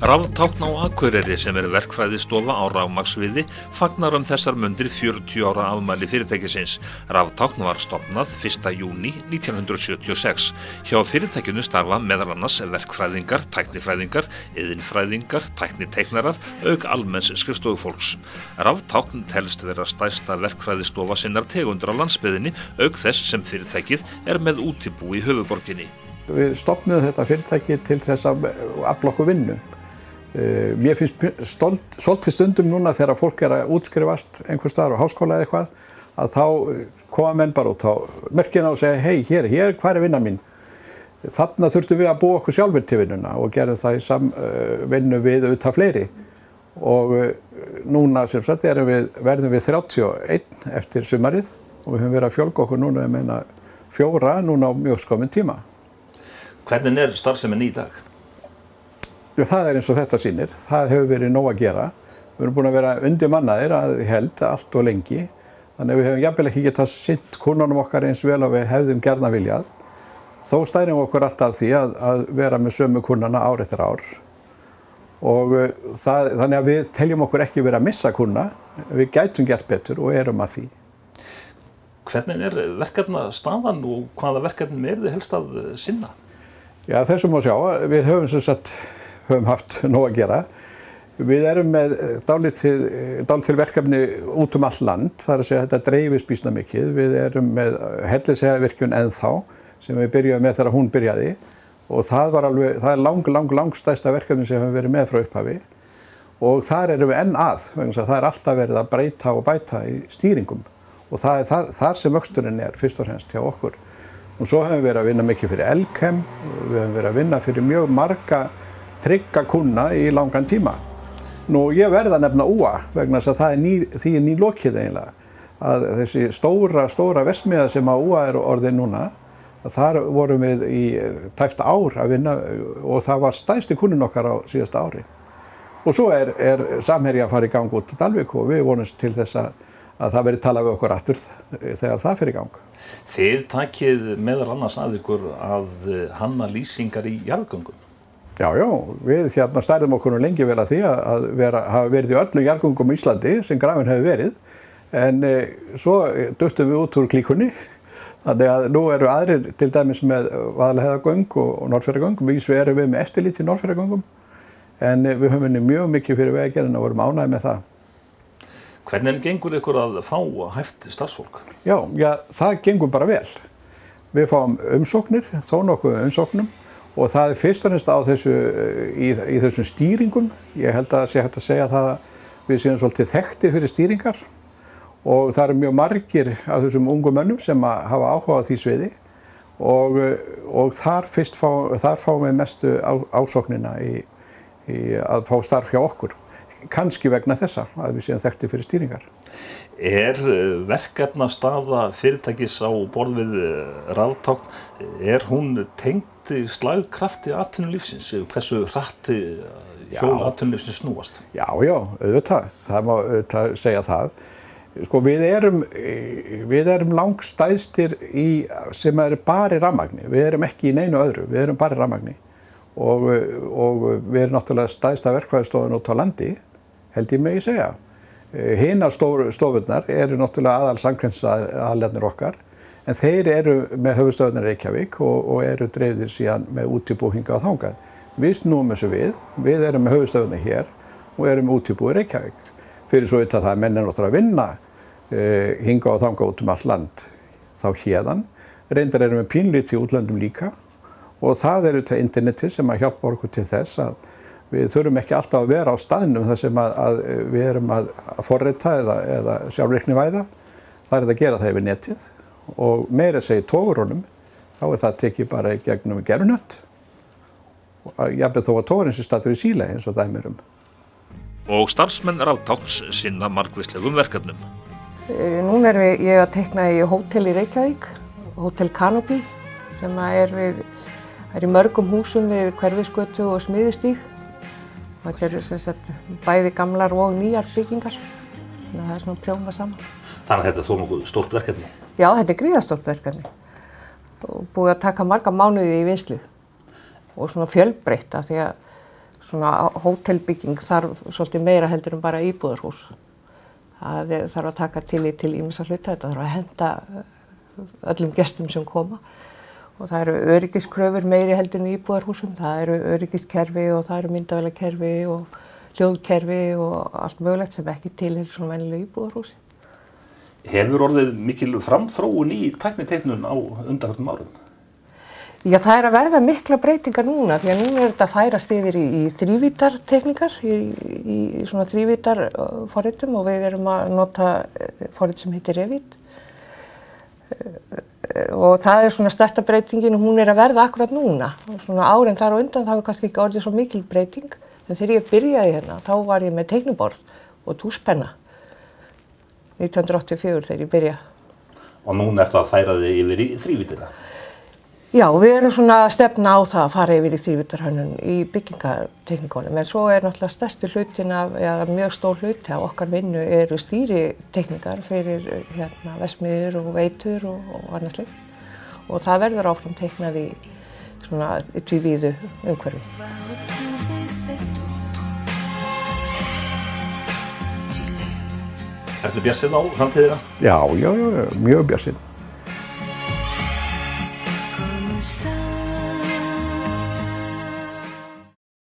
Raftákn á Akureyri sem verkfræðistofa á rafmagnsviði fagnar þessar mundir 40 ára afmæli fyrirtækisins. Raftákn var stofnað 1. júní 1976. Hjá fyrirtækinu starfa meðal annars verkfræðingar, tæknifræðingar, iðnfræðingar, tækniteiknarar, auk almenns skrifstofufólks. Raftákn telst vera stærsta verkfræðistofa sinnar tegundar á landsbyggðinni, auk þess sem fyrirtækið með útibú í höfuðborginni. Við stofnuðum þetta fyrirtæki til þess að afla okkur vinnu. Mér finnst svolítið stundum núna þegar fólk að útskrifast einhvers staðar á háskóla eða eitthvað, að þá koma menn bara út á merkina og segja, hei, hér, hvað vinnan mín? Þarna þurftum við að búa okkur sjálfur til vinnuna og gerum það í samvinnu við auðvitað fleiri. Og núna sem sagt verðum við 31 eftir sumarið og við höfum verið að fjölga okkur núna, 4 núna á mjög skömmum tíma. Hvernig starfsemin í dag? Já, það eins og þetta sýnir. Það hefur verið nóg að gera. Við erum búin að vera undirmannaðir að held allt og lengi. Þannig að við hefum jafnvel ekki getað sinnt kúnnunum okkar eins vel og við hefðum gjarna viljað. Þó stærum okkur alltaf því að vera með sömu kúnnana ár eftir ár. Og þannig að við teljum okkur ekki verið að missa kúnna. Við gætum gert betur og erum að því. Hvernig verkefnastaðan og hvaða verkefnum þið helst að sinna? Já, þessum má sjá. Við höfum haft nóg að gera. Við erum með dálítil verkefni út all land, það að segja að þetta dreifist býsna mikið. Við erum með Hellisheiðarvirkjun ennþá, sem við byrjuðum með þegar hún byrjaði, og það er langstærsta verkefni sem við höfum verið með frá upphafi. Og þar erum við enn að, vegna þess að það er alltaf verið að breyta og bæta í stýringum. Og það er þar sem vöxturinn fyrst og fremst hjá okkur. Og svo höfum við verið að vinna mikið fyrir Elkem, við höfum verið að vinna fyrir mjög marga trygga kúnna í langan tíma. Nú, ég verð að nefna UA vegna þess að því er nýlokið eiginlega. Að þessi stóra verksmiðja sem að UA orðin núna, þar vorum við í tæpt ár að vinna og það var stærsti kúnninn okkar á síðasta ári. Og svo Samherji að fara í gang út til Dalvík og við vonumst til þess að það verið talað við okkur aftur þegar það fer í gang. Þið takið meðal annars að ykkur að hanna lýsingar í jarðgöngum. Já, við stærðum okkur lengi vel að því að hafa verið í öllum jarðgöngum í Íslandi sem grafin hefur verið. En svo duttum við út úr klíkunni. Þannig að nú eru aðrir til dæmis með Vaðlaheiðargöng og Norðfjarðargöng. Við erum með eftirlit í Norðfjarðargöngum. En við höfum unnið mjög mikið fyrir vegagerðina og vorum ánægðir með það. Hvernig gengur ykkur að fá hæft starfsfólk? Já, það gengur bara vel. Við fáum umsóknir, þó nokkuð umsóknum og það fyrst og fremst á í þessum stýringum. Ég held að sé hægt að segja það að við séum svolítið þekktir fyrir stýringar og það eru mjög margir af þessum ungu mönnum sem hafa áhuga á því sviði og þar fáum við mestu ásóknina í að fá starf hjá okkur. Kannski vegna þessa að við séum þekktir fyrir stýringar. Verkefnastaða fyrirtækis á borð við Raftákn, hún tengd slagkrafti atvinnulífsins? Hversu hratt hjól atvinnulífsins snúast? Já, auðvitað. Það má auðvitað segja það. Sko, við erum langstærstir sem bara í rafmagni. Við erum ekki í neinu öðru, við erum bara í rafmagni. Og við erum náttúrulega stærsta verkfræðistofan út á landi, held ég megi segja. Hinar stofurnar eru náttúrulega aðal samkvæmsaðalarnir okkar, en þeir eru með höfuðstöðvarnar í Reykjavík og eru dreifðir síðan með útibú hingað og þangað. Við snúum þessu við erum með höfuðstöðvarnar hér og erum með útibú í Reykjavík. Fyrir svo að það menn náttúrulega að vinna hingað og þangað út allt land þá héðan. Reyndar erum við pínlítið í útlöndum líka. Og það til internetið sem að hjálpa okkur til þess að við þurfum ekki alltaf að vera á staðnum þar sem að við erum að forrita eða sjálfreiknivæða. Það að gera það yfir netið og meira að segja í togurunum, þá það tekið bara í gegnum gerfnött. Jafnvel þó að togurinn sé staddur í Síle eins og dæmi Og starfsmenn Raftákns sinna margvíslegum verkefnum. Núna ég að teikna í hótel í Reykjavík, Hótel Canopy, sem Það í mörgum húsum við Hverfisgötu og Smiðjustíg. Þetta sem sagt bæði gamlar og nýjar byggingar. Þannig að það svona prjóna saman. Þannig að þetta þó nokkuð stórt verkefni? Já, þetta gríðarstórt verkefni. Og búið að taka marga mánuði í vinnslu. Og svona fjölbreytt af því að svona hótelbygging þarf svolítið meira heldur en bara íbúðarhús. Það þarf að taka tillit til ýmissa hluta, þetta þarf að henta öllum gestum sem koma og það eru öryggiskröfur meiri heldur en íbúðarhúsum, það eru öryggiskerfi og það eru myndavélakerfi og hljóðkerfi og allt mögulegt sem ekki tilheyrir svona venjulegu íbúðarhúsi. Hefur orðið mikil framþróun í tækniteiknun á undanförnum árum? Já, það er að verða mikla breytingar núna því að núna er þetta að færast yfir í þrívíddarteikningar, í svona þrívíddarforritum og við erum að nota forrit sem heitir Revit. Og það er svona stærsta breytingin og hún er að verða akkurat núna. Svona árin þar og undan það hefur kannski ekki orðið svo mikil breyting, en þegar ég byrjaði hérna þá var ég með teikniborð og túspenna 1984 þegar ég byrjaði. Og núna ertu að færa þig yfir í þrívíddina? Já, við erum svona að stefna á það að fara yfir í þrívíddarhönnun í byggingateikningunum, en svo er náttúrulega stærsti hlutin eða mjög stór hluti af okkar vinnu eru stýriteikningar fyrir verksmiðjur og veitur og annað slíkt. Og það verður áfram teiknað í svona tvívíðu umhverfi. Ertu bjartsýnn á framtíðina? Já, mjög bjartsýnn.